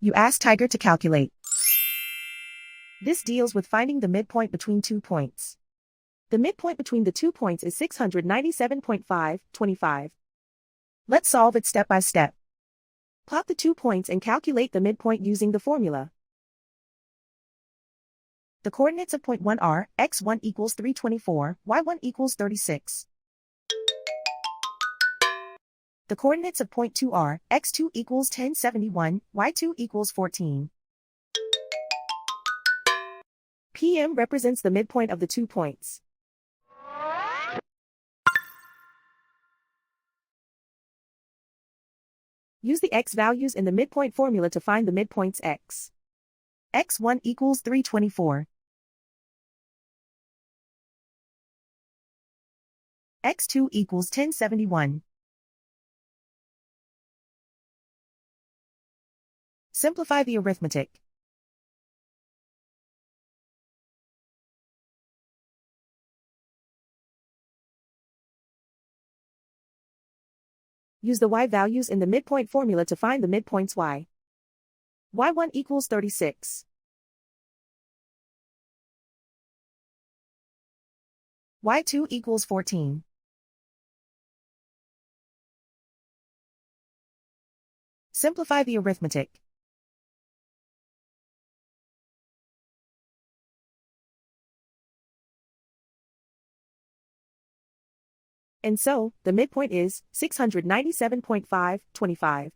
You ask Tiger to calculate. This deals with finding the midpoint between 2 points. The midpoint between the 2 points is 697.525. Let's solve it step by step. Plot the 2 points and calculate the midpoint using the formula. The coordinates of point 1 are x1 equals 324, y1 equals 36. The coordinates of point 2 are x2 equals 1071, y2 equals 14. PM represents the midpoint of the 2 points. Use the x values in the midpoint formula to find the midpoints x. x1 equals 324. x2 equals 1071. Simplify the arithmetic. Use the y values in the midpoint formula to find the midpoints y. y1 equals 36. y2 equals 14. Simplify the arithmetic. And so, the midpoint is 697.525.